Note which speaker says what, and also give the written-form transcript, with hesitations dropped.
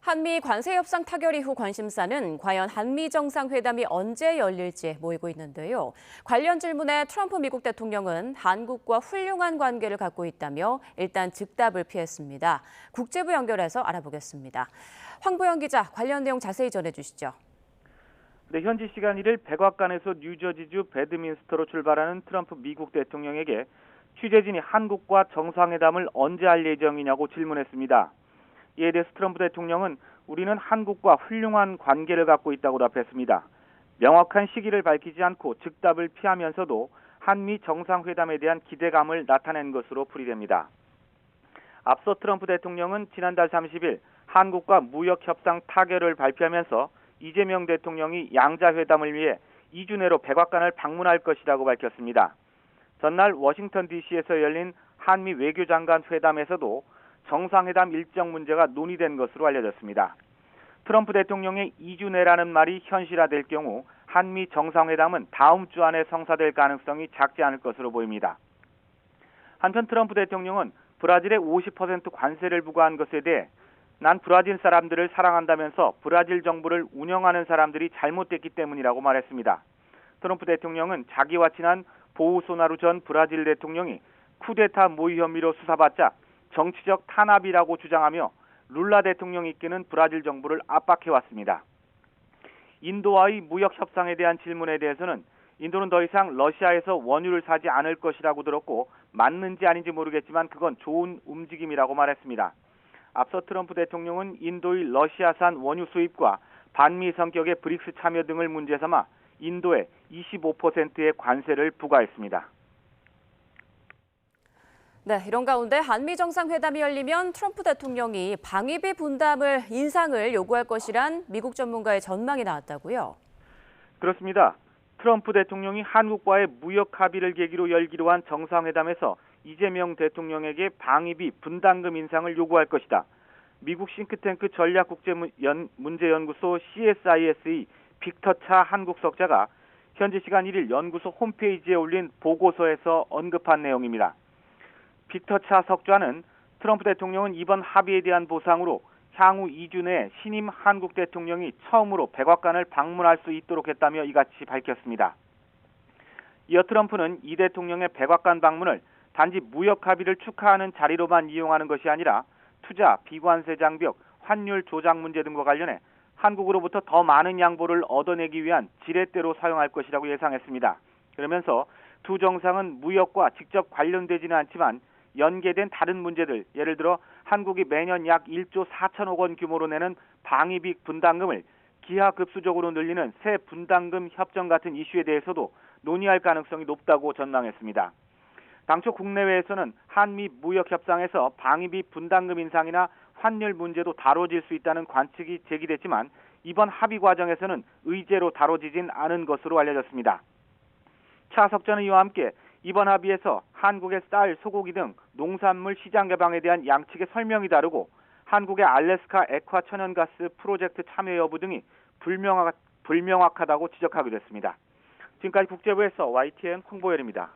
Speaker 1: 한미 관세 협상 타결 이후 관심사는 과연 한미 정상회담이 언제 열릴지 모이고 있는데요. 관련 질문에 트럼프 미국 대통령은 한국과 훌륭한 관계를 갖고 있다며 일단 즉답을 피했습니다. 국제부 연결해서 알아보겠습니다. 황보영 기자, 관련 내용 자세히 전해주시죠.
Speaker 2: 네, 현지 시간 1일 백악관에서 뉴저지주 배드민스터로 출발하는 트럼프 미국 대통령에게 취재진이 한국과 정상회담을 언제 할 예정이냐고 질문했습니다. 이에 대해서 트럼프 대통령은 우리는 한국과 훌륭한 관계를 갖고 있다고 답했습니다. 명확한 시기를 밝히지 않고 즉답을 피하면서도 한미 정상회담에 대한 기대감을 나타낸 것으로 풀이됩니다. 앞서 트럼프 대통령은 지난달 30일 한국과 무역협상 타결을 발표하면서 이재명 대통령이 양자회담을 위해 2주 내로 백악관을 방문할 것이라고 밝혔습니다. 전날 워싱턴 DC에서 열린 한미 외교장관 회담에서도 정상회담 일정 문제가 논의된 것으로 알려졌습니다. 트럼프 대통령의 2주 내라는 말이 현실화될 경우 한미 정상회담은 다음 주 안에 성사될 가능성이 작지 않을 것으로 보입니다. 한편 트럼프 대통령은 브라질에 50% 관세를 부과한 것에 대해 난 브라질 사람들을 사랑한다면서 브라질 정부를 운영하는 사람들이 잘못됐기 때문이라고 말했습니다. 트럼프 대통령은 자기와 친한 보우소나루 전 브라질 대통령이 쿠데타 모의 혐의로 수사받자 정치적 탄압이라고 주장하며 룰라 대통령이 이끄는 브라질 정부를 압박해왔습니다. 인도와의 무역 협상에 대한 질문에 대해서는 인도는 더 이상 러시아에서 원유를 사지 않을 것이라고 들었고 맞는지 아닌지 모르겠지만 그건 좋은 움직임이라고 말했습니다. 앞서 트럼프 대통령은 인도의 러시아산 원유 수입과 반미 성격의 브릭스 참여 등을 문제 삼아 인도에 25%의 관세를 부과했습니다.
Speaker 1: 네, 이런 가운데 한미 정상회담이 열리면 트럼프 대통령이 방위비 분담을 인상을 요구할 것이란 미국 전문가의 전망이 나왔다고요?
Speaker 2: 그렇습니다. 트럼프 대통령이 한국과의 무역 합의를 계기로 열기로 한 정상회담에서 이재명 대통령에게 방위비 분담금 인상을 요구할 것이다. 미국 싱크탱크 전략국제문제연구소 CSIS의 빅터 차 한국석자가 현지 시간 1일 연구소 홈페이지에 올린 보고서에서 언급한 내용입니다. 빅터 차 석좌는 트럼프 대통령은 이번 합의에 대한 보상으로 향후 2주 내에 신임 한국 대통령이 처음으로 백악관을 방문할 수 있도록 했다며 이같이 밝혔습니다. 이어 트럼프는 이 대통령의 백악관 방문을 단지 무역 합의를 축하하는 자리로만 이용하는 것이 아니라 투자, 비관세 장벽, 환율 조작 문제 등과 관련해 한국으로부터 더 많은 양보를 얻어내기 위한 지렛대로 사용할 것이라고 예상했습니다. 그러면서 두 정상은 무역과 직접 관련되지는 않지만 연계된 다른 문제들, 예를 들어 한국이 매년 약 1조 4천억 원 규모로 내는 방위비 분담금을 기하급수적으로 늘리는 새 분담금 협정 같은 이슈에 대해서도 논의할 가능성이 높다고 전망했습니다. 당초 국내외에서는 한미 무역협상에서 방위비 분담금 인상이나 환율 문제도 다뤄질 수 있다는 관측이 제기됐지만 이번 합의 과정에서는 의제로 다뤄지진 않은 것으로 알려졌습니다. 차 석전 의원과 함께 이번 합의에서 한국의 쌀, 소고기 등 농산물 시장 개방에 대한 양측의 설명이 다르고 한국의 알래스카 액화 천연가스 프로젝트 참여 여부 등이 불명확하다고 지적하기도 했습니다. 지금까지 국제부에서 YTN 홍보열입니다.